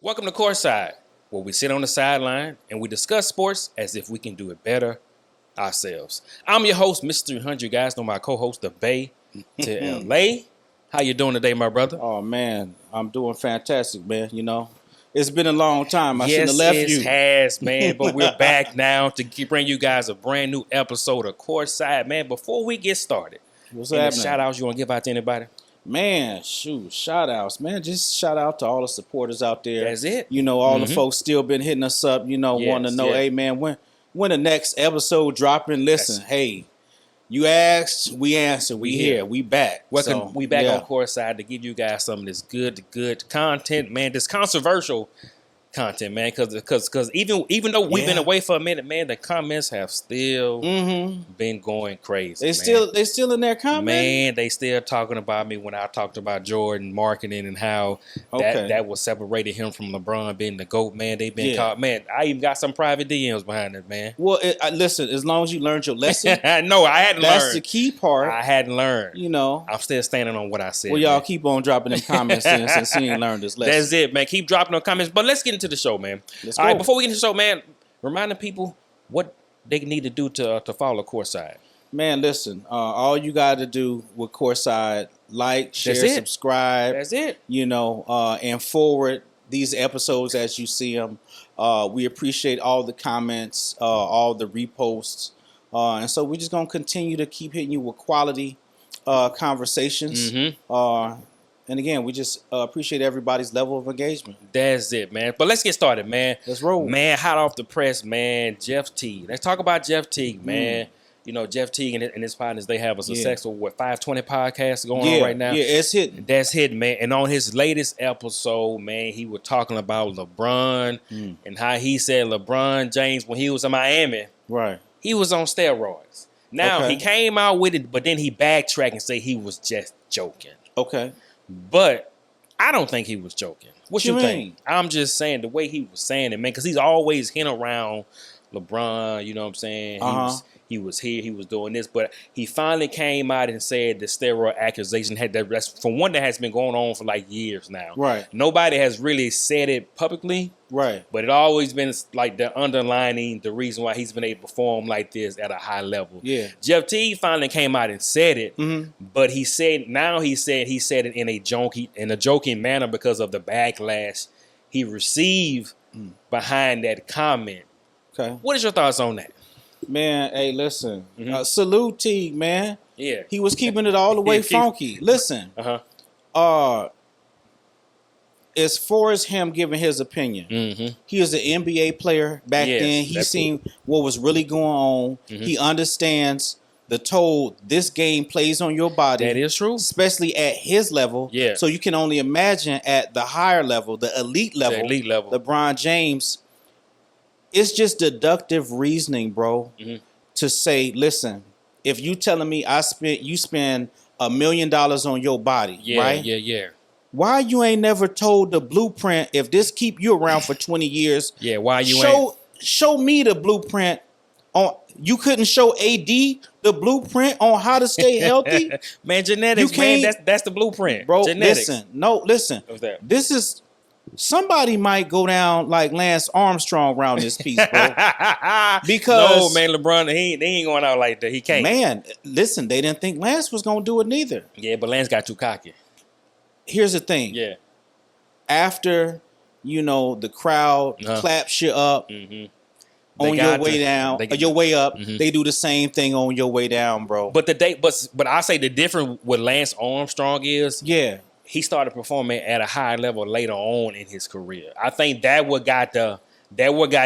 Welcome to Courtside, where we sit on the sideline and we discuss sports as if we can do it better ourselves. I'm your host, Mr. 300. Guys know my co-host, the Bay to LA. How you doing today, my brother? Oh, man, I'm doing fantastic, man. You know, it's been a long time. I shouldn't have left you. Yes, it has, man, but we're back now to bring you guys a brand new episode of Courtside, man. Before we get started, What's any happening? shout-outs you want to give out to anybody? Man, shoot, shout-outs, man. Just shout out to all the supporters out there. That's it. You know, all the folks still been hitting us up, wanting to know, hey, man, when the next episode dropping? Listen, hey, you asked, we answered. We here. We back. Welcome. We back on Courtside to give you guys some of this good content, man. This controversial content, man. Because even though we've been away for a minute, man, the comments have still been going crazy. They still in their comments? Man, they still talking about me when I talked about Jordan marketing and how that was separated him from LeBron being the GOAT, man. They've been caught. Man, I even got some private DMs behind it, man. Well, listen, as long as you learned your lesson. No, I hadn't learned. That's the key part. I hadn't learned. You know. I'm still standing on what I said. Well, y'all keep on dropping them comments in since you ain't learned this lesson. That's it, man. Keep dropping those comments. But let's get into the show, man. All right, before we get into the show, man, reminding people what they need to do to follow Courtside. Man, listen, all you got to do with Courtside, like, share, subscribe. That's it. And forward these episodes as you see them. We appreciate all the comments, all the reposts. And so we're just going to continue to keep hitting you with quality conversations. And again, we just appreciate everybody's level of engagement. That's it, man. But let's get started, man. Let's roll. Man, hot off the press, man, Jeff Teague. Let's talk about Jeff Teague, man. You know, Jeff Teague and his partners, they have a successful, 520 podcast going on right now. Yeah, it's hitting. That's hitting, man. And on his latest episode, man, he was talking about LeBron and how he said LeBron James, when he was in Miami, he was on steroids. Now, he came out with it, but then he backtracked and said he was just joking. Okay. But I don't think he was joking. What you think? Mean? I'm just saying the way he was saying it, man, because he's always hinting around LeBron, you know what I'm saying? He was here, he was doing this, but he finally came out and said the steroid accusation that's for one that has been going on for like years now. Right. Nobody has really said it publicly. Right. But it always been like the underlining the reason why he's been able to perform like this at a high level. Yeah. Jeff Teague finally came out and said it, but he said it in a joking manner because of the backlash he received behind that comment. Okay. What is your thoughts on that? Man, hey, listen. Salute Teague, man. Yeah. He was keeping it all the way funky. Listen. As far as him giving his opinion, he is an NBA player back then. He seen what was really going on. He understands the toll this game plays on your body. That is true. Especially at his level. Yeah. So you can only imagine at the higher level, the elite level. LeBron James. It's just deductive reasoning, bro, to say, listen, if you telling me you spend $1 million on your body, right? Yeah. Why you ain't never told the blueprint if this keep you around for 20 years? Yeah, why you ain't? Show me the blueprint on. You couldn't show AD the blueprint on how to stay healthy? Man, genetics, man, that's the blueprint. Bro, genetics. Listen. What's that? This is... Somebody might go down like Lance Armstrong around this piece, bro. Because no, man, LeBron, he ain't going out like that. He can't. Man, listen, they didn't think Lance was going to do it neither. Yeah, but Lance got too cocky. Here's the thing. Yeah. After, the crowd claps you up on your way down, or your way up, they do the same thing on your way down, bro. But I say the difference with Lance Armstrong is he started performing at a high level later on in his career. I think that what got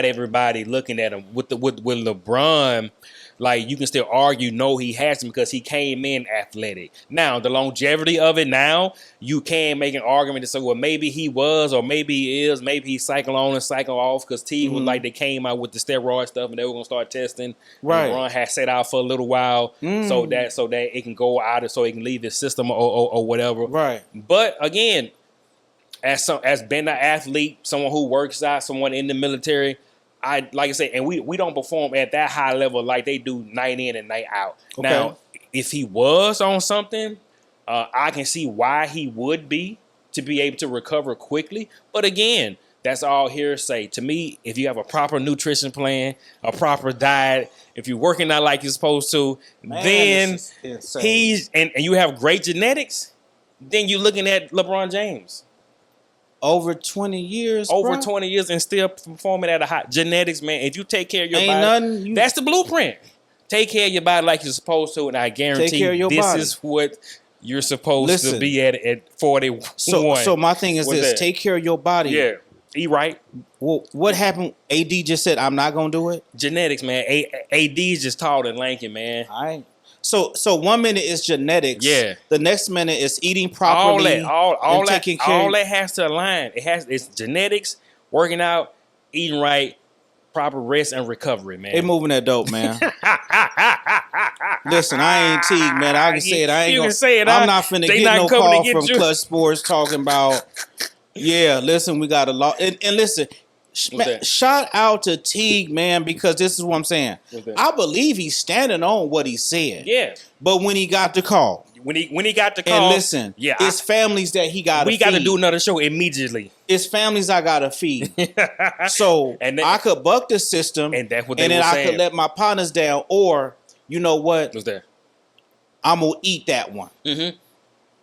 everybody looking at him. With LeBron, like, you can still argue, no, he has him because he came in athletic. Now, the longevity of it now, you can make an argument to say, well, maybe he was, or maybe he is, maybe he cycle on and cycle off, because T was like, they came out with the steroid stuff and they were going to start testing. Right. LeBron had set out for a little while so that it can go out, so it can leave his system or whatever. Right. But again, as being an athlete, someone who works out, someone in the military, like I said, and we don't perform at that high level like they do night in and night out. Okay. Now, if he was on something, I can see why he would be to be able to recover quickly. But again, That's all hearsay. To me, if you have a proper nutrition plan, a proper diet, if you're working out like you're supposed to, then he's and you have great genetics, then you're looking at LeBron James. Over 20 years, Over bro? 20 years and still performing at a high genetics, man. If you take care of your body, that's the blueprint. Take care of your body like you're supposed to, and I guarantee this is what you're supposed to be at 41. So my thing is this: take care of your body. Yeah, eat right. Well, what happened? AD just said, "I'm not gonna do it." Genetics, man. AD is just tall and lanky, man. All right. So 1 minute is genetics. Yeah. The next minute is eating properly. All that has to align. It's genetics, working out, eating right, proper rest and recovery, man. They moving that dope, man. Listen, I ain't Teague, man. I can say it. I ain't gonna say it. I'm not finna get no call from Clutch Sports talking about. Yeah, listen, we got a lot. And listen, shout out to Teague, man, because this is what I'm saying. I believe he's standing on what he said. Yeah. But when he got the call. When he got the call. And listen, it's families that he got to feed. We got to do another show immediately. It's families I got to feed. So I could buck the system. And that's what they were saying. And then I could let my partners down. Or, you know what? What's that? I'm going to eat that one. Mm-hmm.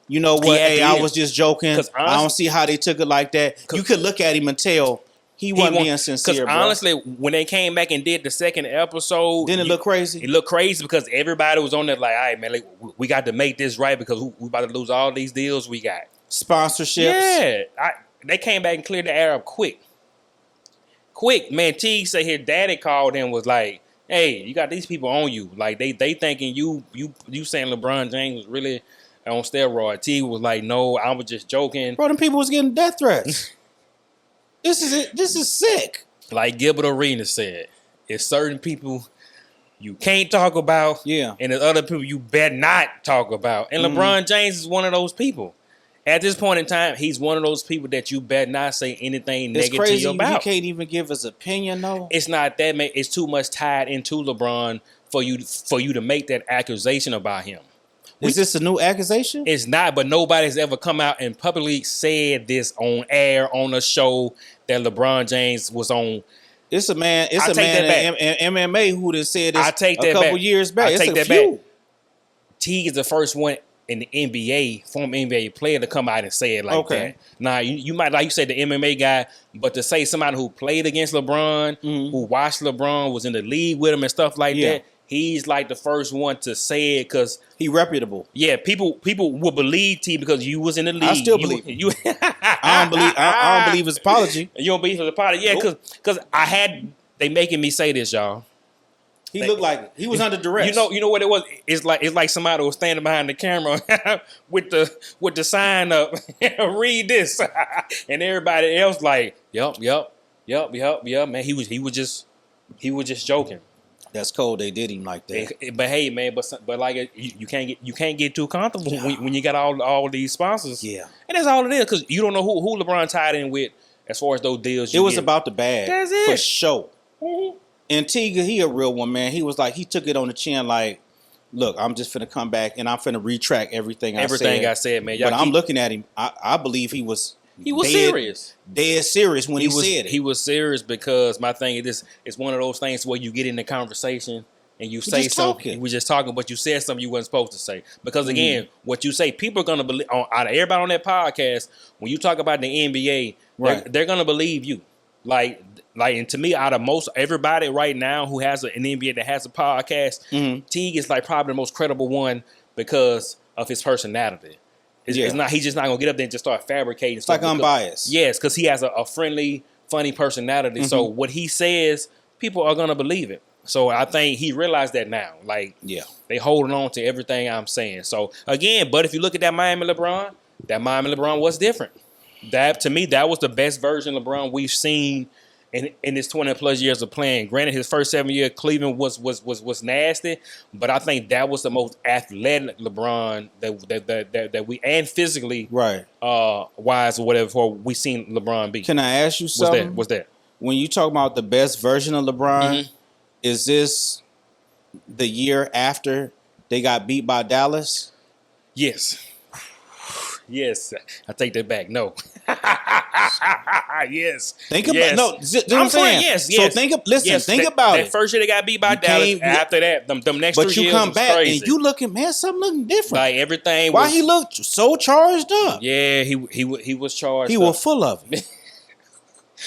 You know what? Hey, I was just joking. Honestly, I don't see how they took it like that. You could look at him and tell he wasn't being sincere, bro. Honestly, when they came back and did the second episode... Didn't it look crazy? It looked crazy because everybody was on there like, all right, man, we got to make this right because we about to lose all these deals we got. Sponsorships. Yeah. They came back and cleared the air up quick. Quick. Man, Teague said his daddy called him was like, hey, you got these people on you. Like, they thinking you saying LeBron James was really on steroid. Teague was like, no, I was just joking. Bro, them people was getting death threats. This is sick. Like Gilbert Arenas said, it's certain people you can't talk about, and there's other people you better not talk about. And LeBron James is one of those people. At this point in time, he's one of those people that you better not say anything negative crazy about. He can't even give his opinion, though. It's not that, man. It's too much tied into LeBron for you to make that accusation about him. Is this a new accusation? It's not, but nobody's ever come out and publicly said this on air on a show that LeBron James was on. It's a man in MMA who done said this a couple years back. It's a few. Teague is the first one in the NBA, former NBA player, to come out and say it like that. Now, you might, like you said, the MMA guy, but to say somebody who played against LeBron, who watched LeBron, was in the league with him and stuff like that, he's like the first one to say it because he reputable. Yeah, people will believe T because you was in the league. I still believe him. I don't believe his apology. You don't believe his apology? Yeah, because they making me say this, y'all. He looked like it. He was under duress. You know what it was? It's like somebody was standing behind the camera with the sign up. Read this, and everybody else like, yup, man. He was just joking. That's cold. They did him like that. But hey, man, but like you can't get too comfortable when you got all these sponsors. Yeah, and that's all it is because you don't know who LeBron tied in with as far as those deals. It was about the bag. That's it for sure. Mm-hmm. And Teague, he a real one, man. He was like, he took it on the chin, like, look, I'm just finna come back and I'm finna retract everything I said, man. But I'm looking at him. I believe he was serious. Dead serious when he said it. He was serious because my thing is this: it's one of those things where you get in the conversation and you say something. He was just talking, but you said something you wasn't supposed to say. Because again, what you say, people are gonna believe. Out of everybody on that podcast, when you talk about the NBA, they're gonna believe you. Like, and to me, out of most everybody right now who has an NBA that has a podcast, Teague is like probably the most credible one because of his personality. It's not. He's just not gonna get up there and just start fabricating. It's like unbiased. Yes, because he has a friendly, funny personality. So what he says, people are gonna believe it. So I think he realized that now. Like, they holding on to everything I'm saying. So again, but if you look at that Miami LeBron was different. That to me, that was the best version of LeBron we've seen in his 20 plus years of playing. Granted, his first 7 year Cleveland was nasty, but I think that was the most athletic LeBron that we and physically wise or whatever we seen LeBron be. Can I ask you something? What's that? When you talk about the best version of LeBron, is this the year after they got beat by Dallas? Yes. Yes, I take that back. No. Yes. Think about no. I'm saying yes. So think about that it. first year they got beat by Dallas. After that, them next 3 years. But you come back crazy. and you looking, man, something looking different. Like everything. Why he looked so charged up? Yeah, he was charged. He was full of it.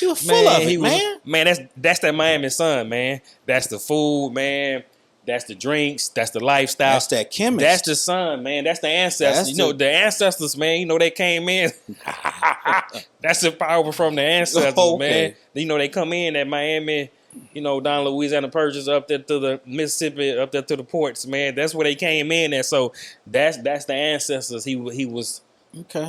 He was full of it, man. Man, that's that Miami sun, man. That's the food, man. That's the drinks. That's the lifestyle. That's that chemistry. That's the sun, man. That's the ancestors. The ancestors, man. They came in. That's the power from the ancestors, man. They come in at Miami, down Louisiana Purchase up there to the Mississippi, up there to the ports, man. That's where they came in at. So that's the ancestors. He was. Okay.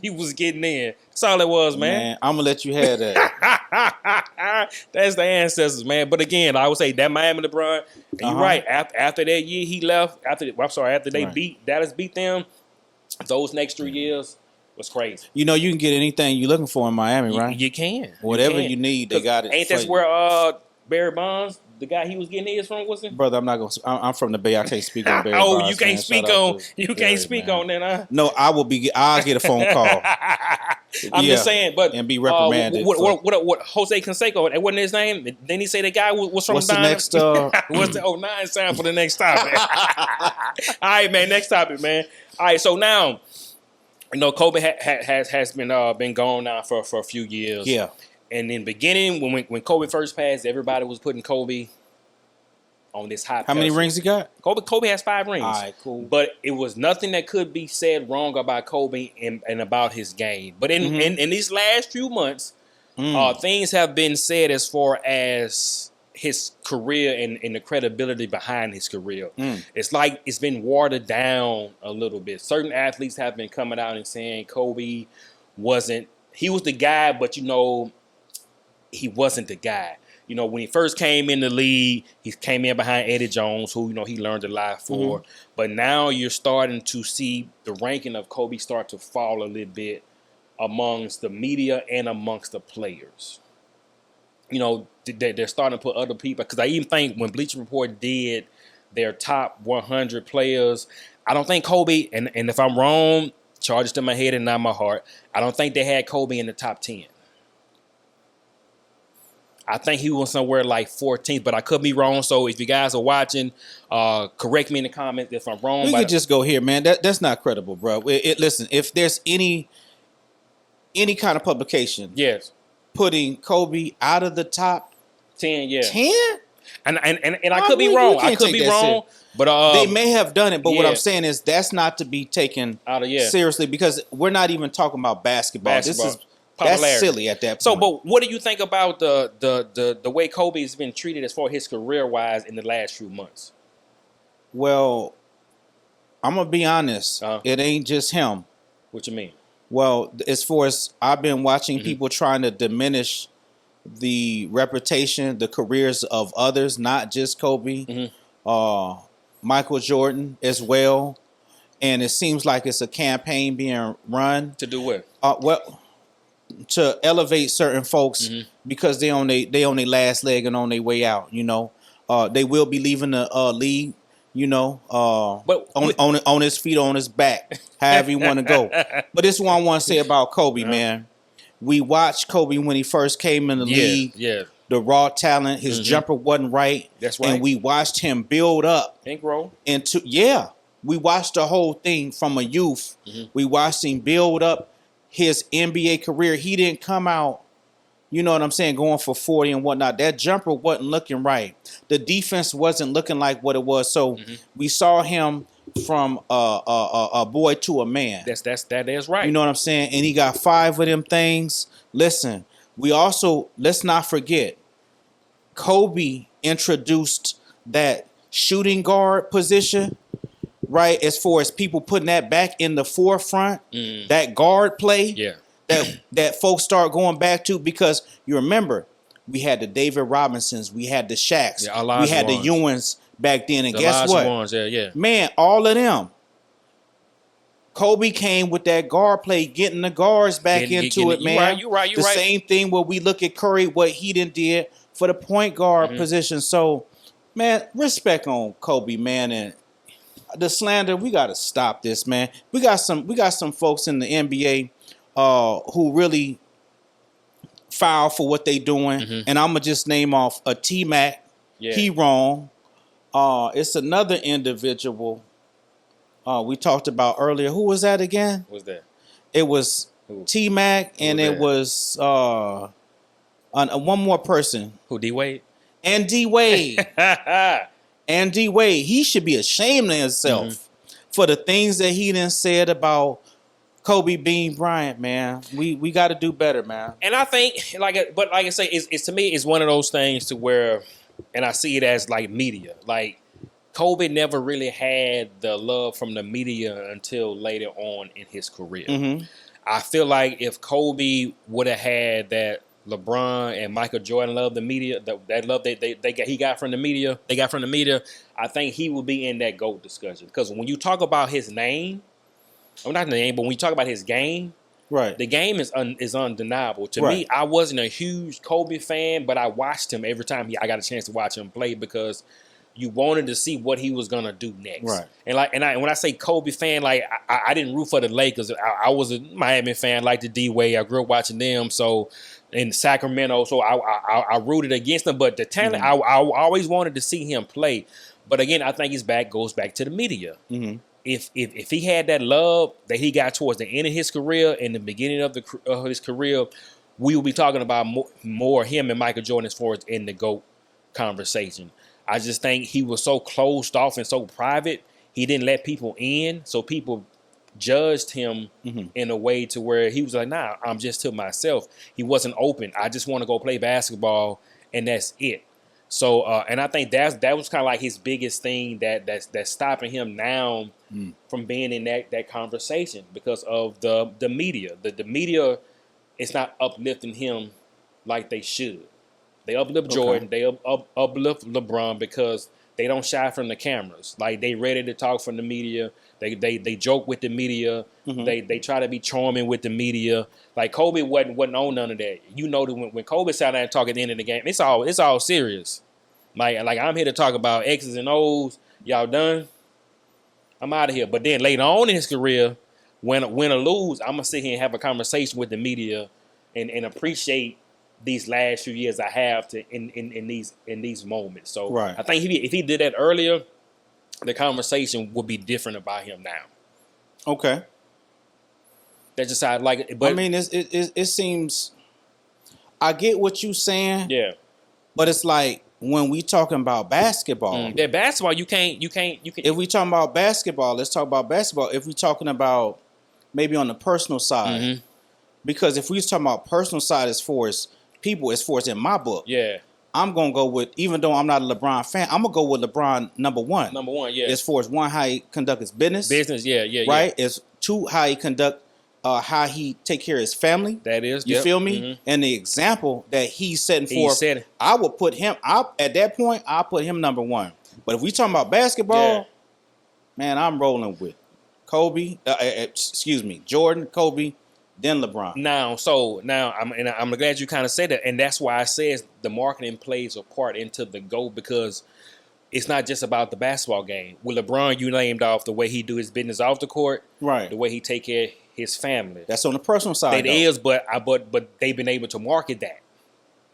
He was getting in. That's all it was, man. I'm gonna let you have that. That's the ancestors, man. But again, I would say that Miami LeBron. And you're right. After that year, he left. After they Dallas beat them. Those next 3 years was crazy. You can get anything you're looking for in Miami, right? You can. Whatever you need, they got it. Ain't that where Barry Bonds, the guy he was getting his from, was it? Brother, I'm not gonna. I'm from the Bay. I can't speak on Barry Bonds. You can't speak on. You can't speak on that, huh? No, I'll get a phone call. I'm just saying, but and be reprimanded. What Jose Canseco? That wasn't his name. Then he say the guy was from. What's the next? What's the 09 sound for the next topic? All right, man. Next topic, man. All right, so now, Kobe has been gone now for a few years. Yeah. And in the beginning, when Kobe first passed, everybody was putting Kobe on this high. How many rings he got? Kobe has 5 rings. All right, cool. But it was nothing that could be said wrong about Kobe and about his game. But in these last few months, things have been said as far as his career and the credibility behind his career. It's like it's been watered down a little bit. Certain athletes have been coming out and saying Kobe he was the guy, but he wasn't the guy. When he first came in the league, he came in behind Eddie Jones, who, he learned a lot for. But now you're starting to see the ranking of Kobe start to fall a little bit amongst the media and amongst the players. They're starting to put other people, because I even think when Bleacher Report did their top 100 players, I don't think Kobe, and if I'm wrong, charges to my head and not my heart, I don't think they had Kobe in the top 10. I think he was somewhere like 14th, but I could be wrong. So if you guys are watching, correct me in the comments if I'm wrong. We could just go here, man. That's not credible, bro. Listen, if there's any kind of publication, yes, putting Kobe out of the top 10, yeah, 10, and I could be wrong. I could be wrong, but they may have done it. But what I'm saying is that's not to be taken seriously, because we're not even talking about basketball. This is. That's silly at that point. So, but what do you think about the way Kobe has been treated as far as his career-wise in the last few months? Well, I'm going to be honest. It ain't just him. What you mean? Well, as far as I've been watching people trying to diminish the reputation, the careers of others, not just Kobe, Michael Jordan as well. And it seems like it's a campaign being run. To do what? To elevate certain folks because they on their last leg and on their way out. They will be leaving the league. But on his feet, on his back, however you want to go. But this is what I want to say about Kobe, man. We watched Kobe when he first came in the league. Yeah. The raw talent, his jumper wasn't right. That's right. And we watched him build up. Bankroll. We watched the whole thing from a youth. We watched him build up his NBA career. He didn't come out, you know what I'm saying, going for 40 and whatnot. That jumper wasn't looking right. The defense wasn't looking like what it was. So we saw him from a boy to a man. That is right. You know what I'm saying? And he got 5 of them things. Listen, let's not forget, Kobe introduced that shooting guard position. Right, as far as people putting that back in the forefront, that guard play, that folks start going back to, because you remember we had the David Robinsons, we had the Shaqs, we had the Ewans back then, and guess what? Man, all of them. Kobe came with that guard play, getting the guards back into it, man. You're right. The same thing where we look at Curry, what he did for the point guard position. So, man, respect on Kobe, man, and the slander, we got to stop this, man. We got some folks in the NBA who really foul for what they doing. And I'm gonna just name off a T-Mac. Yeah. He wrong. It's another individual we talked about earlier. Who was that again? Who was that? It was T-Mac, and it was one more person. Who, D-Wade? And D-Wade. And D-Wade. He should be ashamed of himself for the things that he done said about Kobe Bryant, man. We got to do better, man. And I think, like I say, it's to me, it's one of those things to where, and I see it as like media. Like, Kobe never really had the love from the media until later on in his career. I feel like if Kobe would have had that LeBron and Michael Jordan love the media, that love he got from the media, I think he would be in that GOAT discussion. Because when you talk about his name, or not the name, but when you talk about his game, right, the game is undeniable. To me, I wasn't a huge Kobe fan, but I watched him every time I got a chance to watch him play because you wanted to see what he was gonna do next, right? And when I say Kobe fan, like I didn't root for the Lakers. I was a Miami fan, like the D-Wade. I grew up watching them, so in Sacramento, so I rooted against them. But the talent, I always wanted to see him play. But again, I think goes back to the media. If he had that love that he got towards the end of his career and the beginning of his career, we will be talking about more him and Michael Jordan as far as in the GOAT conversation. I just think he was so closed off and so private, he didn't let people in. So people judged him in a way to where he was like, nah, I'm just to myself. He wasn't open. I just want to go play basketball, and that's it. So, and I think that was kind of like his biggest thing that's stopping him now from being in that conversation because of the media. The media is not uplifting him like they should. They uplift Jordan. They uplift LeBron because they don't shy from the cameras. Like, they ready to talk from the media. They joke with the media. They try to be charming with the media. Like, Kobe wasn't on none of that. You know that when Kobe sat down and talk at the end of the game, it's all serious. Like I'm here to talk about X's and O's. Y'all done? I'm out of here. But then later on in his career, win or lose, I'm gonna sit here and have a conversation with the media and appreciate these last few years I have in these moments. So I think if he did that earlier, the conversation would be different about him now. Okay. That's just how I like it. But I mean, it seems, I get what you're saying. Yeah. But it's like when we talking about basketball. That basketball, you can. If we talking about basketball, let's talk about basketball. If we talking about maybe on the personal side, because if we was talking about personal side as far as in my book, I'm gonna go with, even though I'm not a LeBron fan, I'm gonna go with LeBron number one. Number one, yeah. As far as one, how he conduct his business. Right. As two, how he conduct, how he take care of his family. That is, you feel me? And the example that he's setting forth, I would put him. At that point, I'll put him number one. But if we talking about basketball, man, I'm rolling with Kobe. Jordan, Kobe, then LeBron. Now I'm glad you kind of said that, and that's why I said the marketing plays a part into the GOAT, because it's not just about the basketball game. With LeBron, you named off the way he do his business off the court, right? The way he take care of his family. That's on the personal side. It is, but they've been able to market that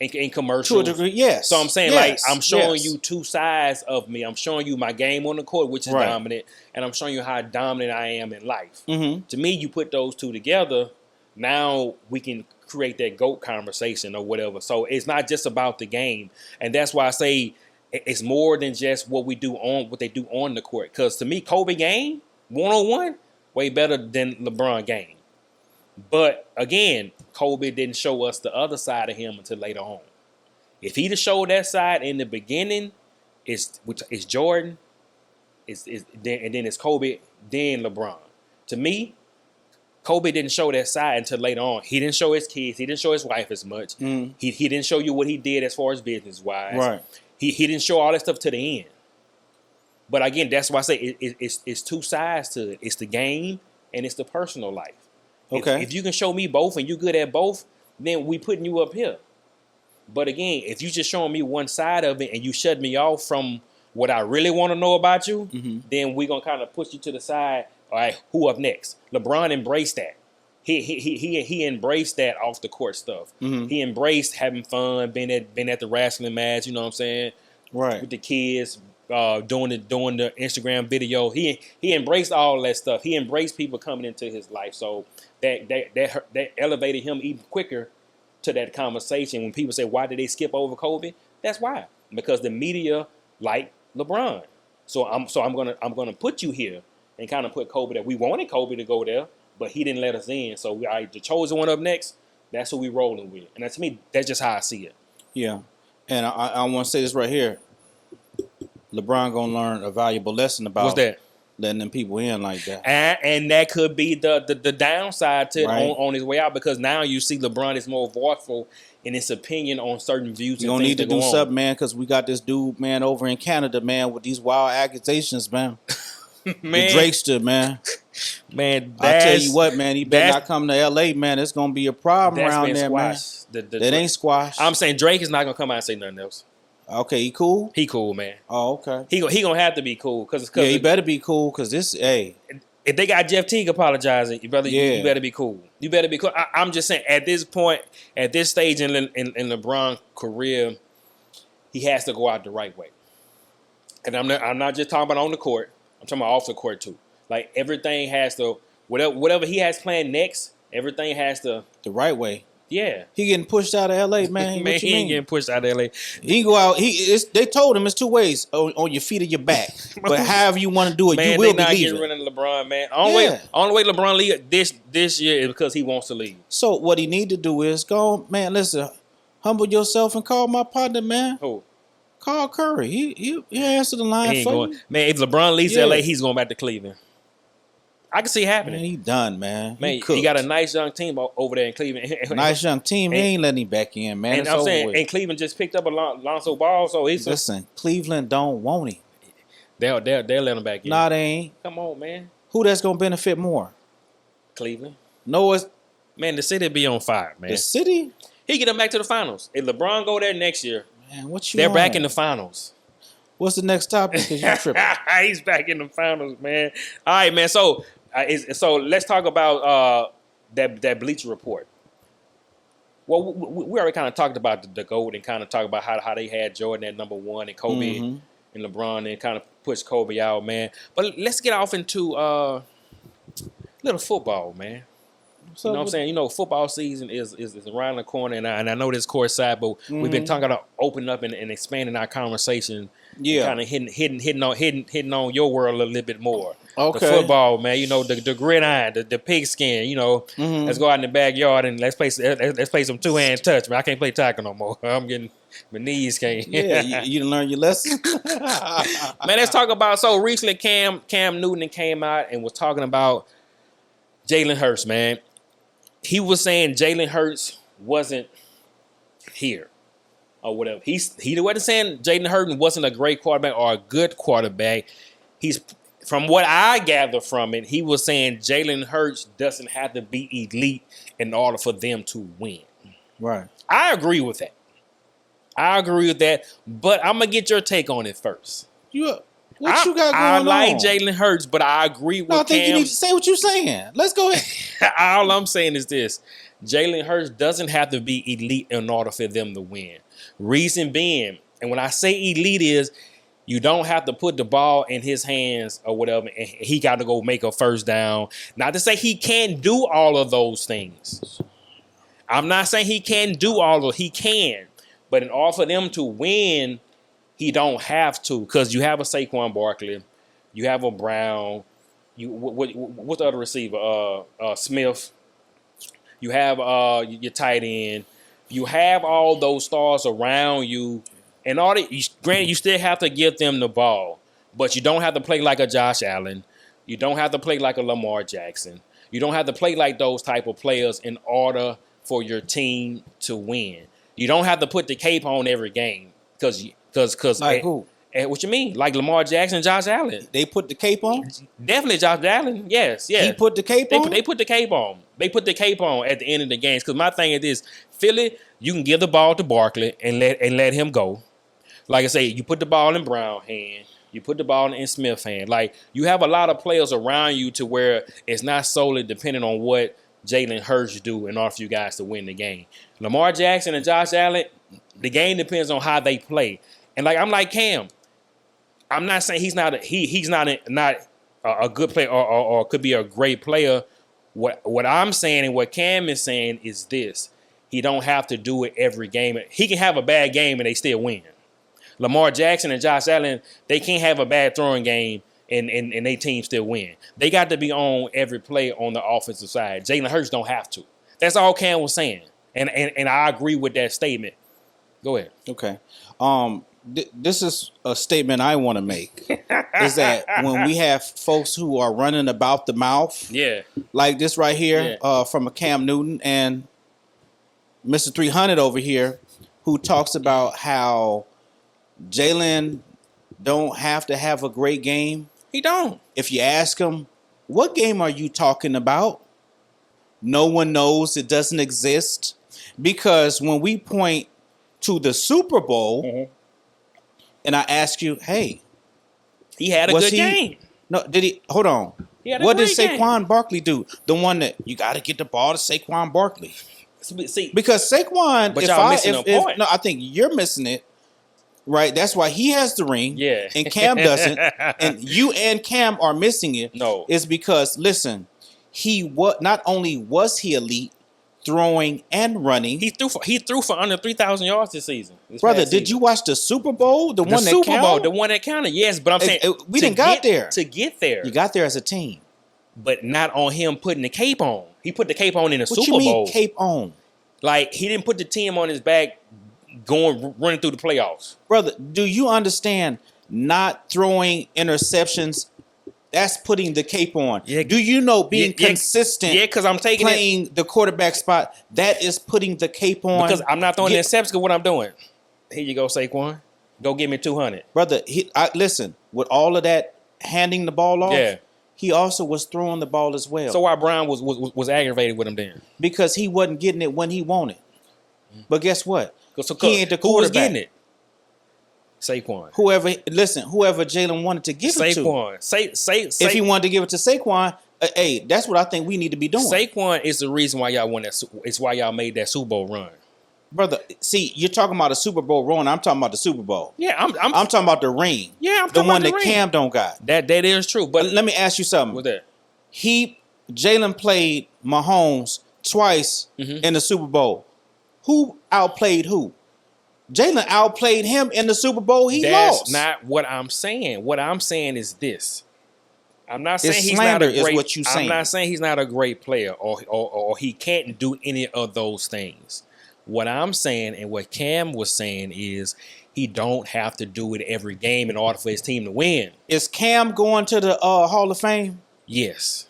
in commercials to a degree. Yes. So I'm saying, like, I'm showing you two sides of me. I'm showing you my game on the court, which is dominant, and I'm showing you how dominant I am in life. To me, you put those two together. Now we can create that GOAT conversation or whatever. So it's not just about the game. And that's why I say it's more than just what they do on the court. Because to me, Kobe game, one-on-one, way better than LeBron game. But again, Kobe didn't show us the other side of him until later on. If he'd have showed that side in the beginning, it's Jordan, and then it's Kobe, then LeBron. To me, Kobe didn't show that side until later on. He didn't show his kids. He didn't show his wife as much. He didn't show you what he did as far as business-wise. Right. He didn't show all that stuff to the end. But again, that's why I say it's two sides to it. It's the game and it's the personal life. Okay. If you can show me both and you're good at both, then we putting you up here. But again, if you just showing me one side of it and you shut me off from what I really want to know about you, then we're going to kind of push you to the side. All right, who up next? LeBron embraced that. he embraced that off the court stuff. Mm-hmm. He embraced having fun, being at the wrestling match. You know what I'm saying? Right. With the kids, doing the Instagram video. He embraced all that stuff. He embraced people coming into his life. So that elevated him even quicker to that conversation. When people say, why did they skip over Kobe? That's why. Because the media like LeBron. So I'm gonna put you here and kind of put Kobe there. We wanted Kobe to go there, but he didn't let us in. So the chosen one up next, that's who we rolling with. And to me, that's just how I see it. Yeah. And I want to say this right here. LeBron gonna learn a valuable lesson about what's that? Letting them people in like that. And that could be the downside to right. on his way out, because now you see LeBron is more voiceful in his opinion on certain views. You don't need to do something, man, because we got this dude, man, over in Canada, man, with these wild accusations, man. Man. The Drakester, man. Man, I tell you what, man, he better not come to L.A., man. It's going to be a problem around there, squashed. Man. That ain't squashed. I'm saying Drake is not going to come out and say nothing else. Okay, he cool? He cool, man. Oh, okay. He gonna have to be cool. Yeah, he better be cool, because this, hey. If they got Jeff Teague apologizing, you better be cool. You better be cool. I'm just saying, at this point, at this stage in LeBron's career, he has to go out the right way. And I'm not just talking about on the court. I'm talking about off the court too. Like, everything has to, whatever he has planned next, everything has to the right way. Yeah, he getting pushed out of L.A., man. Man, he ain't getting pushed out of L.A. He go out. They told him it's two ways: on your feet or your back. But however you want to do it, man, you will be leaving. Man, they not getting rid of LeBron, man. Only way LeBron leave this year is because he wants to leave. So what he need to do is go, man. Listen, humble yourself and call my partner, man. Who? Call Curry. He answer the line for you. Man, if LeBron leaves L.A., he's going back to Cleveland. I can see it happening. Man, he done, man. Man, he got a nice young team over there in Cleveland. Nice young team. He ain't letting him back in, man. And I'm saying, and Cleveland just picked up Lonzo Ball, so he's listen. Cleveland don't want him. They'll let him back in. Nah, they ain't. Come on, man. Who that's gonna benefit more? Cleveland. No, it's man. The city be on fire, man. The city. He get them back to the finals. If LeBron go there next year, man, they're back in the finals. What's the next topic? Because you tripping. He's back in the finals, man. All right, man. So let's talk about that Bleacher Report. Well, we already kind of talked about the GOAT and kind of talked about how they had Jordan at number one and Kobe and LeBron and kind of pushed Kobe out, man. But let's get off into little football, man. You know what I'm saying? You know, football season is around the corner, and I know this courtside, but we've been talking about opening up and expanding our conversation. Yeah, kind of hitting on your world a little bit more. Okay, the football, man. You know, the gridiron, the pigskin. You know, let's go out in the backyard and let's play some 2-hand touch. Man, I can't play tackle no more. I'm getting my knees can't. Yeah, you didn't learn your lesson. Man, let's talk about. So recently, Cam Newton came out and was talking about Jaylen Hurts, man. He was saying Jaylen Hurts wasn't here or whatever. He wasn't saying Jaylen Hurts wasn't a great quarterback or a good quarterback. He's, from what I gather from it, he was saying Jaylen Hurts doesn't have to be elite in order for them to win. Right. I agree with that. But I'm going to get your take on it first. What you got going on? I like Jaylen Hurts, but I agree with Cam. I think you need to say what you're saying. Let's go ahead. All I'm saying is this. Jaylen Hurts doesn't have to be elite in order for them to win. Reason being, and when I say elite is, you don't have to put the ball in his hands or whatever, and he got to go make a first down. Not to say he can't do all of those things. I'm not saying he can't do all of. He can. But in order for them to win, he don't have to, because you have a Saquon Barkley, you have a Brown, what's the other receiver? Smith. You have your tight end. You have all those stars around you, and granted, you still have to give them the ball, but you don't have to play like a Josh Allen. You don't have to play like a Lamar Jackson. You don't have to play like those type of players in order for your team to win. You don't have to put the cape on every game, because like who? What you mean? Like Lamar Jackson, Josh Allen. They put the cape on? Definitely Josh Allen. Yes, yeah. He put the cape on? They put the cape on. They put the cape on at the end of the games. Because my thing is this, Philly, you can give the ball to Barkley and let him go. Like I say, you put the ball in Brown's hand. You put the ball in Smith's hand. Like, you have a lot of players around you to where it's not solely dependent on what Jaylen Hurts do in order for you guys to win the game. Lamar Jackson and Josh Allen, the game depends on how they play. And I'm like Cam. I'm not saying he's not a good player or could be a great player. What I'm saying and what Cam is saying is this: he don't have to do it every game. He can have a bad game and they still win. Lamar Jackson and Josh Allen, they can't have a bad throwing game and they team still win. They got to be on every play on the offensive side. Jaylen Hurts don't have to. That's all Cam was saying. And I agree with that statement. Go ahead. Okay. This is a statement I want to make. Is that when we have folks who are running about the mouth, like this right here, from a Cam Newton and Mr. 300 over here, who talks about how Jaylen don't have to have a great game. He don't. If you ask him, what game are you talking about? No one knows. It doesn't exist. Because when we point to the Super Bowl, and I ask you, hey, he had a good game. No, did he? Hold on. What did Saquon Barkley do? The one that you got to get the ball to Saquon Barkley. See, because Saquon, but y'all missing a point. No, I think you're missing it. Right, that's why he has the ring, and Cam doesn't, and you and Cam are missing it. No, it's because not only was he elite throwing and running, he threw for under 3,000 yards this season. Brother, did you watch the Super Bowl? The one that counted. Yes, but I'm saying we didn't got there to get there. You got there as a team, but not on him putting the cape on. He put the cape on in the Super Bowl. What you mean Bowl. Cape on? Like he didn't put the team on his back. Running through the playoffs. Brother, do you understand not throwing interceptions? That's putting the cape on. Yeah. Do you know being consistent? Yeah, because I'm playing the quarterback spot. That is putting the cape on. Because I'm not throwing the interceptions. What I'm doing. Here you go, Saquon. Go give me 200. Brother, listen, with all of that handing the ball off, he also was throwing the ball as well. So why Brown was aggravated with him then? Because he wasn't getting it when he wanted. But guess what? So he ain't the quarterback. Who was getting it? Saquon. Whoever Jaylen wanted to give it to. Saquon. If he wanted to give it to Saquon, hey, that's what I think we need to be doing. Saquon is the reason why y'all won that. It's why y'all made that Super Bowl run. Brother, see, you're talking about a Super Bowl run. I'm talking about the Super Bowl. Yeah, I'm talking about the ring. Yeah, I'm talking the one about that Cam don't got. That is true. But let me ask you something. What's that? Jaylen played Mahomes twice in the Super Bowl. Who outplayed who? Jaylen outplayed him in the Super Bowl. He lost. That's not what I'm saying. What I'm saying is this. I'm not saying it's he's not a great. Is what you saying. I'm not saying he's not a great player or he can't do any of those things. What I'm saying and what Cam was saying is he don't have to do it every game in order for his team to win. Is Cam going to the Hall of Fame? Yes.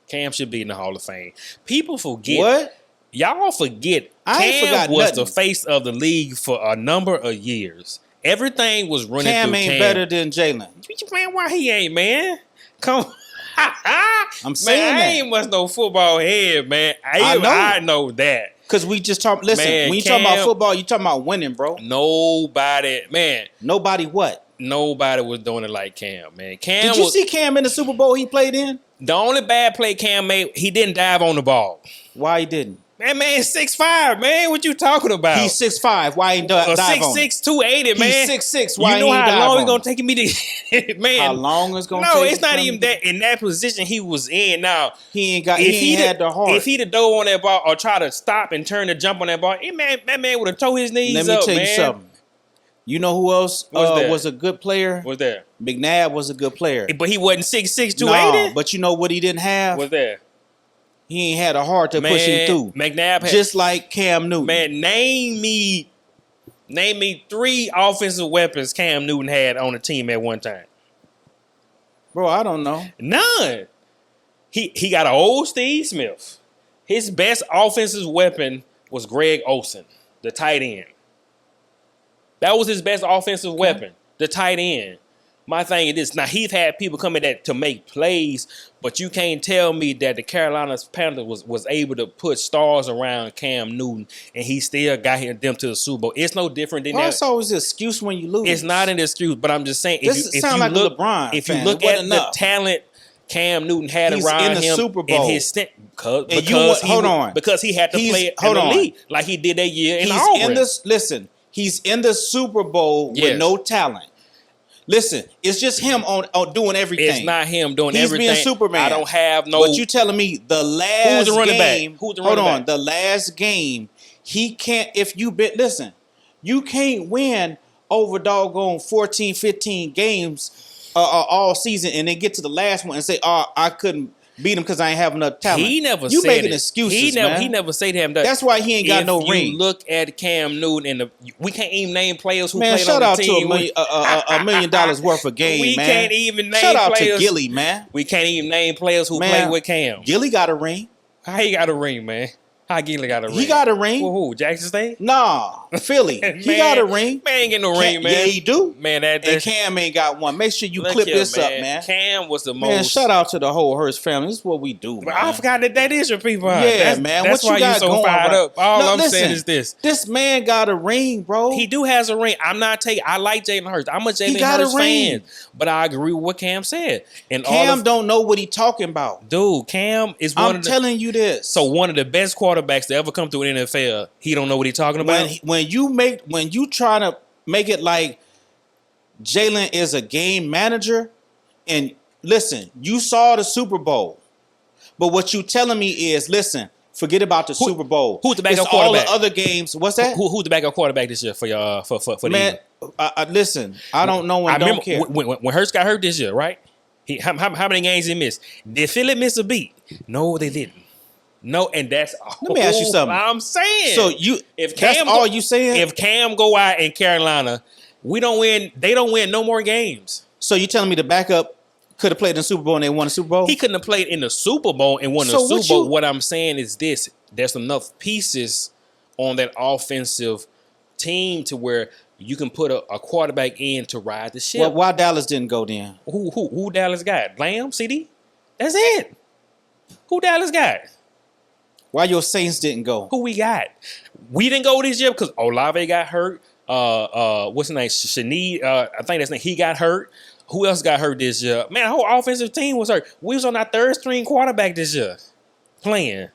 Cam should be in the Hall of Fame. People forget. What? Y'all forget. Cam was the face of the league for a number of years. Everything was running Cam through ain't Cam. better than Jaylen. Man, why he ain't, man? Come on. I'm saying I ain't much no football head, man. I know that. Because we just talk. Listen, when you talking about football, you talking about winning, bro. Nobody what? Nobody was doing it like Cam, man. Did you see Cam in the Super Bowl he played in? The only bad play Cam made, he didn't dive on the ball. Why he didn't? Man, 6'5", man. What you talking about? He's 6'5". Why he dive on? 6'6", 280, man. He's 6'6". Why you know he how dive long on? it's gonna take me to man? How long it's gonna take? No, it's not even that. In that position he was in. Now he ain't had the heart. If he'd have dove on that ball or try to stop and turn to jump on that ball, that man would have tore his knees up. Let me tell you something. You know who else was a good player? What's that? McNabb was a good player. But he wasn't 6'6", 280? No, but you know what he didn't have? What's that? He ain't had a heart to push him through. McNabb just like Cam Newton. Man, name me 3 offensive weapons Cam Newton had on the team at one time. Bro, I don't know. None. He got an old Steve Smith. His best offensive weapon was Greg Olsen, the tight end. That was his best offensive weapon, the tight end. My thing is this. Now, he's had people come in that to make plays, but you can't tell me that the Carolina Panthers was able to put stars around Cam Newton, and he still got them to the Super Bowl. It's no different than that. That's always an excuse when you lose. It's not an excuse, but I'm just saying. If you look at the talent Cam Newton had He's around in the him Super Bowl. in his stint because he had to play in the league like he did that year in Auburn. Listen, he's in the Super Bowl with no talent. Listen, it's just him on doing everything. It's not him doing everything. He's being Superman. I don't have no. But you telling me the last who's the running game? back? Who's the running back? The last game he can't. If you listen, you can't win over doggone 14, 15 games all season and then get to the last one and say, "Oh, I couldn't beat him because I ain't have enough talent." He never. You said making it. excuses, man. He never said him that. That's why he ain't got no ring. If you look at Cam Newton and we can't even name players who man, played shout on out the team. to $1 million worth of game, we man. can't even name shout out players. to Gilly, man. We can't even name players who played with Cam. Gilly got a ring. How he got a ring, man? How Gilly got a ring? He got a ring. Well, who? Jackson State? Nah, Philly. He got a ring. Man ain't getting no ring, man. Yeah, he do. Man, and Cam ain't got one. Make sure you clip this up, man. Cam was the most. Man, shout out to the whole Hurts family. This is what we do, man. I forgot that is your people. Yeah, man. That's why you so fired up. All I'm saying is this. This man got a ring, bro. He do has a ring. I'm not taking. I like Jaylen Hurts. I'm a Jaylen Hurts fan. But I agree with what Cam said. And Cam don't know what he talking about. Dude, Cam is one I'm telling you this. So one of the best quarterbacks to ever come through an NFL, he don't know what he's talking about. When you trying to make it like Jaylen is a game manager, and listen, you saw the Super Bowl, but what you telling me is, listen, forget about the Super Bowl. Who's the backup quarterback? All the other games. What's that? Who's the backup quarterback this year for your for the man? Listen, I don't know and don't care. When Hurts got hurt this year, right? How many games he missed? Did Philip miss a beat? No, they didn't. No, and that's let me ask you something. I'm saying. So that's all you saying? If Cam go out in Carolina, we don't win. They don't win no more games. So you telling me the backup could have played in the Super Bowl and they won the Super Bowl? He couldn't have played in the Super Bowl and won the Super Bowl. What I'm saying is this: there's enough pieces on that offensive team to where you can put a quarterback in to ride the ship. Well, why Dallas didn't go then? Who Dallas got? Lamb, CD? That's it. Who Dallas got? Why your Saints didn't go? Who we got? We didn't go this year because Olave got hurt. What's his name? Shaneed. I think that's name. He got hurt. Who else got hurt this year? Man, our whole offensive team was hurt. We was on our third string quarterback this year playing.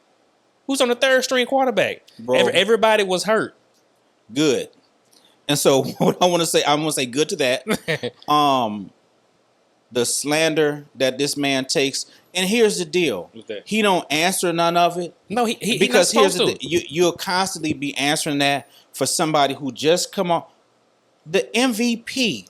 Who's on the third string quarterback? Bro, everybody was hurt. Good. And so what I'm gonna say good to that. The slander that this man takes. And here's the deal. He don't answer none of it. No, he because not here's the thing. You'll constantly be answering that for somebody who just come on the MVP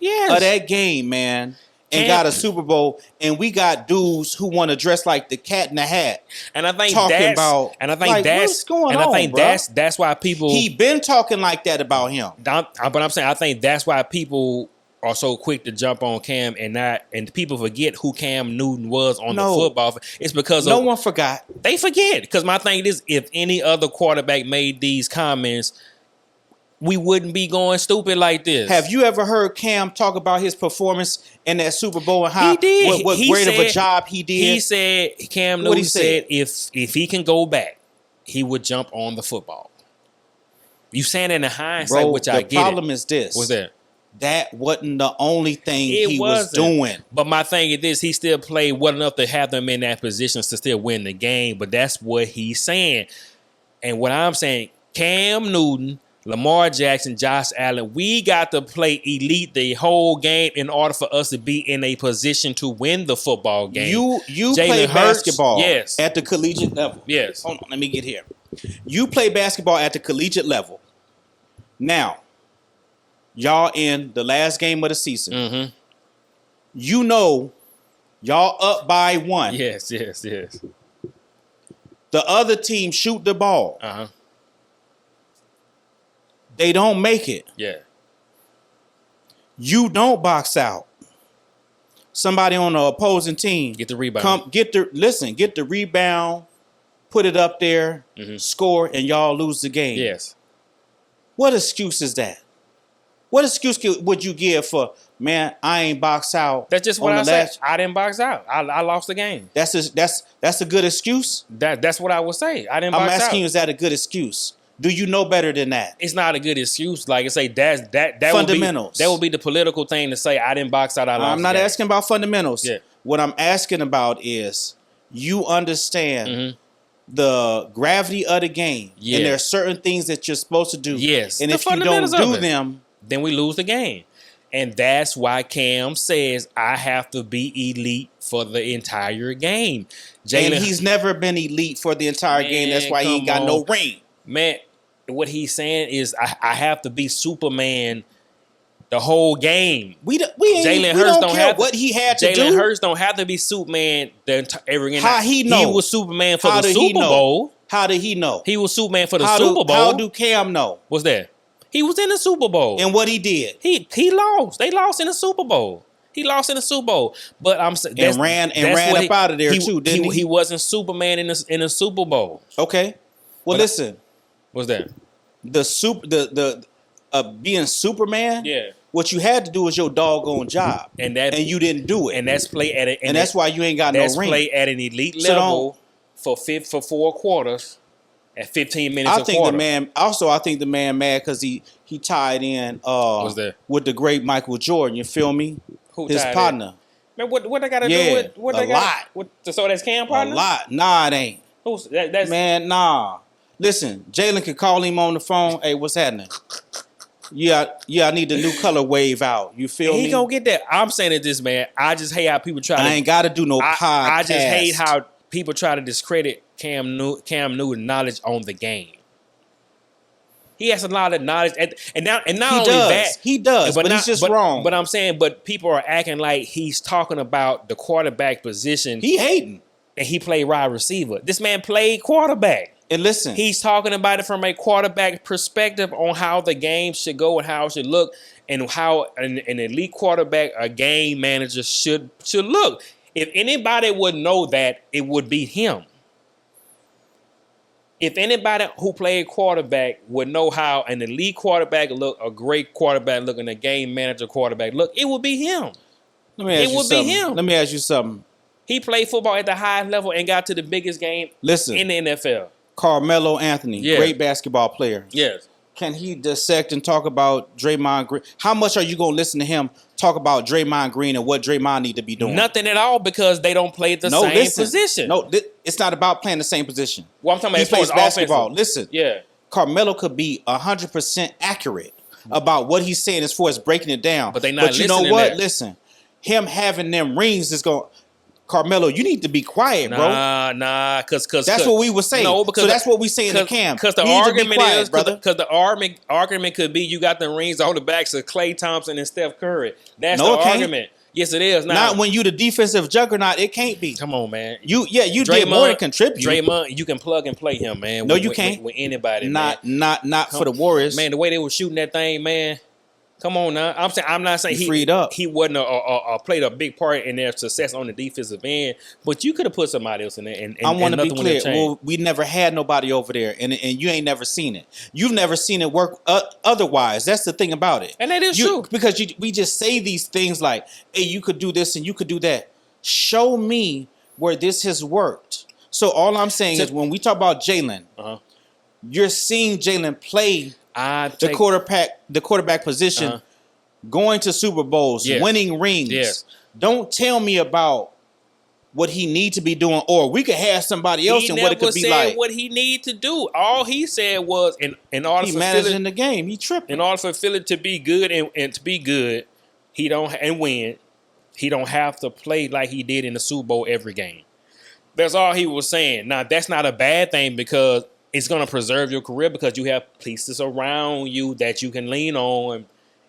of that game, man, and got a Super Bowl, and we got dudes who want to dress like the Cat in the Hat. And I think what's going on, bro? That's why people he been talking like that about him. But I'm saying I think that's why people are so quick to jump on Cam and people forget who Cam Newton was on the football. It's because no one forgot. They forget. Because my thing is, if any other quarterback made these comments, we wouldn't be going stupid like this. Have you ever heard Cam talk about his performance in that Super Bowl and how he did. what great of a job he did? He said Cam Newton said if he can go back, he would jump on the football. You saying in the hindsight, bro, which I get. The problem is this. What's that? That wasn't the only thing he was doing. But my thing is this, he still played well enough to have them in that position to still win the game. But that's what he's saying. And what I'm saying, Cam Newton, Lamar Jackson, Josh Allen, we got to play elite the whole game in order for us to be in a position to win the football game. You play basketball at the collegiate level. Yes. Hold on, let me get here. You play basketball at the collegiate level. Now, y'all in the last game of the season. Mm-hmm. You know, y'all up by 1. Yes. The other team shoot the ball. Uh-huh. They don't make it. Yeah. You don't box out. Somebody on the opposing team get the rebound. Get the rebound, put it up there, score, and y'all lose the game. Yes. What excuse is that? What excuse would you give for, man, I ain't boxed out? That's just what I said. I didn't box out. I lost the game. That's a good excuse? That's what I would say. I didn't box out. I'm asking you, is that a good excuse? Do you know better than that? It's not a good excuse. Like I say, that fundamentals. That would be the political thing to say. I didn't box out. I lost. I'm not asking about fundamentals. Yeah. What I'm asking about is you understand the gravity of the game. Yes. And there are certain things that you're supposed to do. Yes. And if you don't do them, then we lose the game. And that's why Cam says I have to be elite for the entire game. And he's never been elite for the entire game. That's why he ain't got no ring. Man, what he's saying is I have to be Superman the whole game. Jaylen Hurts don't have what he had to do. Jaylen Hurts don't have to be Superman every game. How he know? He was Superman for the Super Bowl. How did he know? He was Superman for the Super Bowl. How do Cam know? What's that? He was in the Super Bowl. And what he did? He lost. They lost in the Super Bowl. He lost in the Super Bowl. But I'm saying and ran up out of there too, didn't he? He wasn't Superman in the Super Bowl. Okay. Well, listen. What's that? Being Superman. Yeah. What you had to do was your doggone job, and you didn't do it. And that's play at and that's why you ain't got no ring. That's play at an elite level for 4 quarters. At 15 minutes a quarter. I think the man mad because he tied in with the great Michael Jordan. You feel me? His partner. Man, what they got to do with what they got? So that's Cam partner? A lot. Nah, it ain't. Who's that's man? Nah. Listen, Jaylen can call him on the phone. Hey, what's happening? Yeah, I need the new color wave out. You feel me? He gonna get that. I'm saying it this, man. I just hate how people try. I ain't got to do no podcast. I just hate how people try to discredit Cam Newton's knowledge on the game. He has a lot of knowledge, and not only that, he does, but he's just wrong. But I'm saying, people are acting like he's talking about the quarterback position. He hating, and he played wide receiver. This man played quarterback. And listen, he's talking about it from a quarterback perspective on how the game should go and how it should look, and how an elite quarterback, a game manager should look. If anybody would know that, it would be him. If anybody who played quarterback would know how an elite quarterback look, a great quarterback look, and a game manager quarterback look, it would be him. Let me ask you something. He played football at the highest level and got to the biggest game in the NFL. Carmelo Anthony, great basketball player. Yes. Can he dissect and talk about Draymond Green? How much are you going to listen to him talk about Draymond Green and what Draymond need to be doing? Nothing at all, because they don't play the same position. No, it's not about playing the same position. Well, I'm talking about he plays basketball. Offensive. Listen, yeah, Carmelo could be 100% accurate about what he's saying as far as breaking it down. But they not listening. But you know what? There. Listen, him having them rings is going. Carmelo, you need to be quiet, bro. Nah, because that's what we were saying. No, because that's what we saying to Cam. Because the argument is, because the argument could be you got the rings on the backs of Klay Thompson and Steph Curry. That's the argument. Yes, it is. Not when you the defensive juggernaut. It can't be. Come on, man. You did more than contribute. Draymond, you can plug and play him, man. No, you can't. With anybody, not for the Warriors. Man, the way they were shooting that thing, man. Come on now. I'm not saying he wasn't played a big part in their success on the defensive end, but you could have put somebody else in there. And I want to be clear. Well, we never had nobody over there, and you ain't never seen it. You've never seen it work otherwise. That's the thing about it. And that is true. Because we just say these things like, hey, you could do this and you could do that. Show me where this has worked. So all I'm saying is when we talk about Jaylen, you're seeing Jaylen play the quarterback position, going to Super Bowls, winning rings. Yes. Don't tell me about what he need to be doing, or we could have somebody else and what it could be like. He never said what he need to do. All he said was, in order he for managing the game, he tripping. In order for Philly to be good and to be good, he don't have to play like he did in the Super Bowl every game. That's all he was saying. Now, that's not a bad thing, because it's going to preserve your career, because you have pieces around you that you can lean on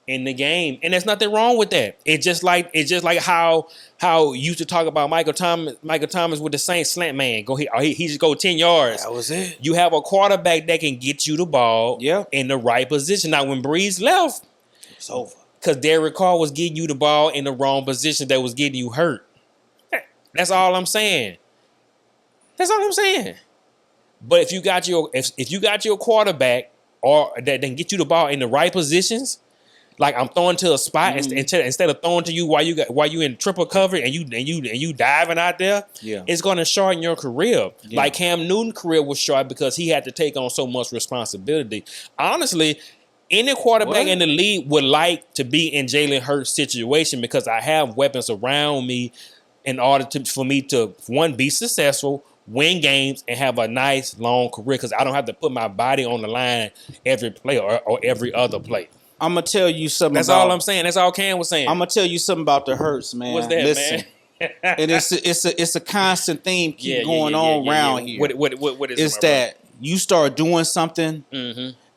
in the game, and there's nothing wrong with that. It's just like how you used to talk about Michael Thomas with the Saints slant man. He just go 10 yards. That was it. You have a quarterback that can get you the ball in the right position. Now, when Breeze left, it's over, because Derek Carr was getting you the ball in the wrong position that was getting you hurt. That's all I'm saying. But if you got your quarterback or that can get you the ball in the right positions, like I'm throwing to a spot instead of throwing to you while you in triple cover and you diving out there, it's going to shorten your career. Yeah. Like Cam Newton's career was short because he had to take on so much responsibility. Honestly, any quarterback in the league would like to be in Jaylen Hurts' situation, because I have weapons around me in order for me to, one, be successful, win games, and have a nice long career, because I don't have to put my body on the line every play or every other play. I'm gonna tell you something. That's all I'm saying. That's all Cam was saying. I'm gonna tell you something about the Hurts, man. What's that, Listen, man? and it's a constant theme going on around here. What is it's it, that you start doing something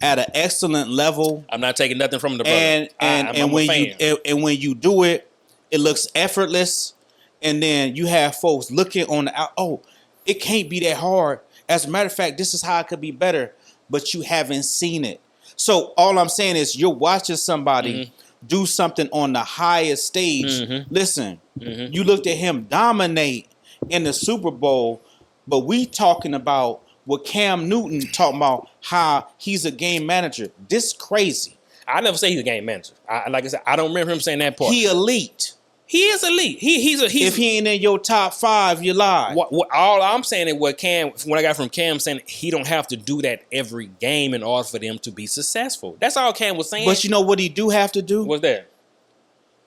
at an excellent level. I'm not taking nothing from the brother. And when you do it, it looks effortless. And then you have folks looking on the out. Oh, it can't be that hard. As a matter of fact, this is how it could be better. But you haven't seen it. So all I'm saying is you're watching somebody do something on the highest stage. Listen, you looked at him dominate in the Super Bowl, but we talking about what Cam Newton talking about, how he's a game manager. This crazy. I never say he's a game manager. Like I said, I don't remember him saying that part. He elite. He is elite. He's if he ain't in your top 5, you lie. All I'm saying is what I got from Cam saying, he don't have to do that every game in order for them to be successful. That's all Cam was saying. But you know what he do have to do? What's that?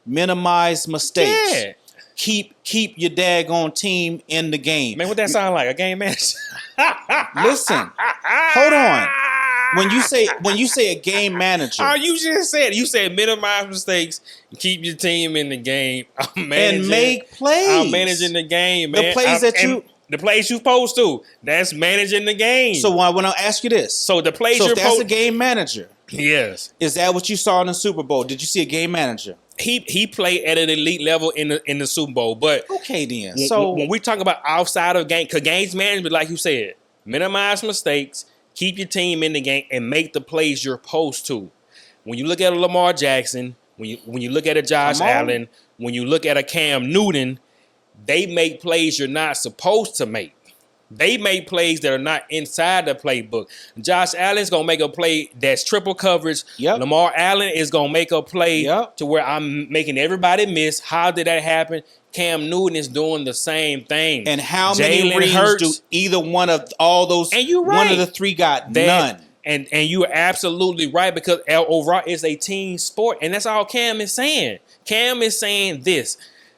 Minimize mistakes. Yeah. Keep your daggone team in the game. Man, what that sound like? A game manager? Listen, hold on. When you say a game manager, you just said it. You said minimize mistakes, keep your team in the game. And make plays. I'm managing the game, man. The plays you supposed to. That's managing the game. So when I ask you this, so the plays if that's a game manager, yes, is that what you saw in the Super Bowl? Did you see a game manager? He played at an elite level in the Super Bowl, but okay then. So when we talk about outside of game, because games management, like you said, minimize mistakes, keep your team in the game, and make the plays you're supposed to. When you look at a Lamar Jackson, when you look at a Josh Allen, when you look at a Cam Newton, they make plays you're not supposed to make. They make plays that are not inside the playbook. Josh Allen's going to make a play that's triple coverage. Yep. Lamar Allen is going to make a play to where I'm making everybody miss. How did that happen? Cam Newton is doing the same thing. And how many rings do either one of all those, and you're right, one of the three got? None. And you're absolutely right, because overall it's a team sport. And that's all Cam is saying. Cam is saying this.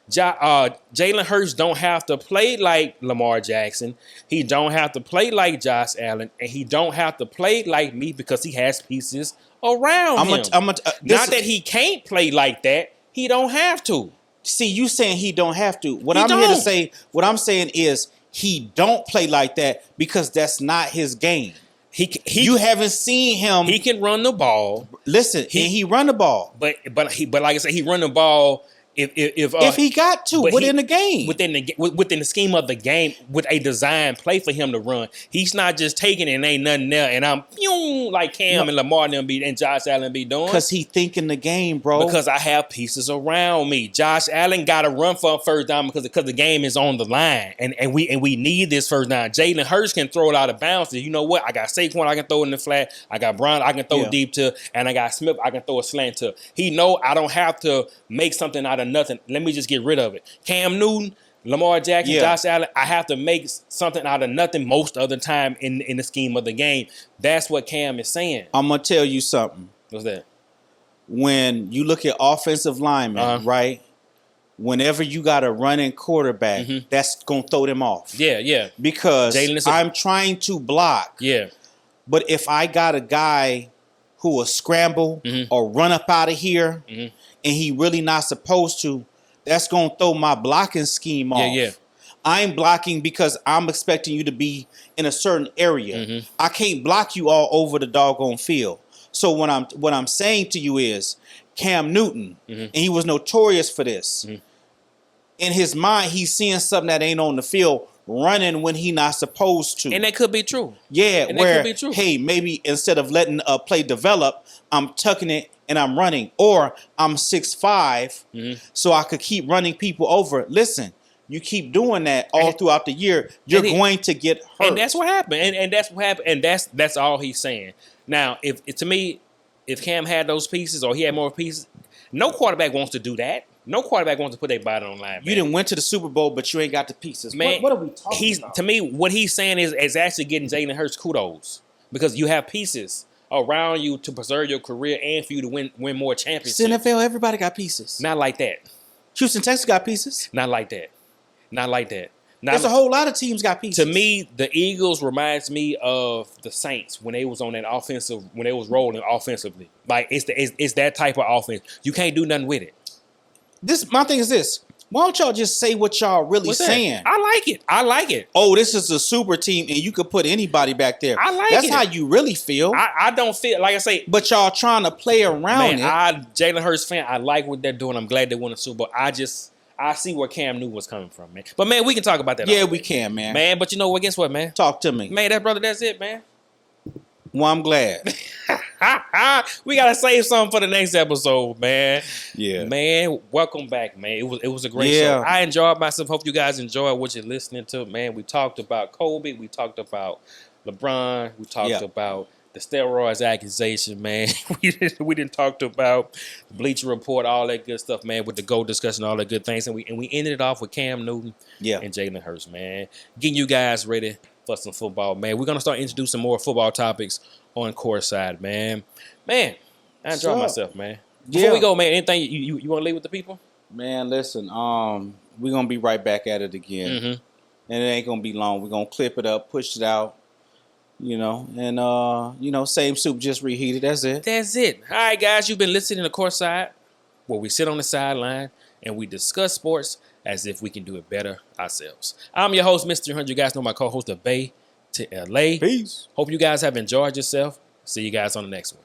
Jaylen Hurts don't have to play like Lamar Jackson. He don't have to play like Josh Allen. And he don't have to play like me, because he has pieces around him. Not that he can't play like that. He don't have to. See, you saying he don't have to. What I'm saying is he don't play like that because that's not his game. You haven't seen him. He can run the ball. Listen, he run the ball. But like I said, he run the ball if he got to within the game, within the scheme of the game, with a design play for him to run. He's not just taking it and ain't nothing there, and I'm like Cam and Lamar and Josh Allen be doing, because he thinking the game, bro. Because I have pieces around me. Josh Allen got to run for a first down because the game is on the line, and we need this first down. Jaylen Hurts can throw it out of bounds. You know what? I got Saquon, I can throw it in the flat. I got Brown, I can throw deep to, and I got Smith, I can throw a slant to. He know I don't have to make something out of nothing. Let me just get rid of it. Cam Newton, Lamar Jackson, Josh Allen, I have to make something out of nothing most of the time in the scheme of the game. That's what Cam is saying. I'm going to tell you something. What's that? When you look at offensive linemen, right? Whenever you got a running quarterback, that's going to throw them off. Yeah. Because I'm trying to block. Yeah. But if I got a guy who will scramble or run up out of here, and he really not supposed to, that's going to throw my blocking scheme off. Yeah. I'm blocking because I'm expecting you to be in a certain area. I can't block you all over the doggone field. So what I'm saying to you is Cam Newton, and he was notorious for this. In his mind, he's seeing something that ain't on the field, running when he not supposed to. And that could be true. Yeah, hey, maybe instead of letting a play develop, I'm tucking it and I'm running. Or I'm 6'5", so I could keep running people over. Listen, you keep doing that all throughout the year, you're going to get hurt. And that's what happened. And that's what happened. And that's all he's saying. Now, if Cam had those pieces or he had more pieces, no quarterback wants to do that. No quarterback wants to put their body on line. You didn't went to the Super Bowl, but you ain't got the pieces. Man, what are we talking about? To me, what he's saying is actually getting Jaylen Hurts kudos, because you have pieces around you to preserve your career and for you to win more championships. It's NFL, everybody got pieces. Not like that. Houston, Texas got pieces. Not like that. Not like that. There's a whole lot of teams got pieces. To me, the Eagles reminds me of the Saints when they was on that offensive, when they was rolling offensively. Like it's that type of offense. You can't do nothing with it. My thing is this. Why don't y'all just say what y'all really saying? I like it. Oh, this is a super team, and you could put anybody back there. That's how you really feel. I don't feel like I say. But y'all trying to play around it. Jaylen Hurts fan. I like what they're doing. I'm glad they won the Super Bowl. I see where Cam Newton was coming from, man. But man, we can talk about that. Yeah, we can, man. Man, but you know what? Guess what, man? Talk to me, man. That's it, man. Well, I'm glad. We gotta save something for the next episode, man. Yeah, man. Welcome back, man. It was a great show. I enjoyed myself. Hope you guys enjoyed what you're listening to, man. We talked about Kobe. We talked about LeBron. We talked about the steroids accusation, man. we didn't talk about the Bleacher Report, all that good stuff, man. With the GOAT discussion, all that good things, and we ended it off with Cam Newton, and Jaylen Hurts, man. Getting you guys ready for some football, man. We're gonna start introducing more football topics on Courtside, man. Man, I enjoyed myself, man. Before we go, man, anything you want to leave with the people? Man, listen, we're gonna be right back at it again, and it ain't gonna be long. We're gonna clip it up, push it out, and same soup, just reheated. That's it. That's it. All right, guys, you've been listening to Courtside, where we sit on the sideline and we discuss sports as if we can do it better ourselves. I'm your host, Mr. 300. You guys know my co-host of Bay to LA. Peace. Hope you guys have enjoyed yourself. See you guys on the next one.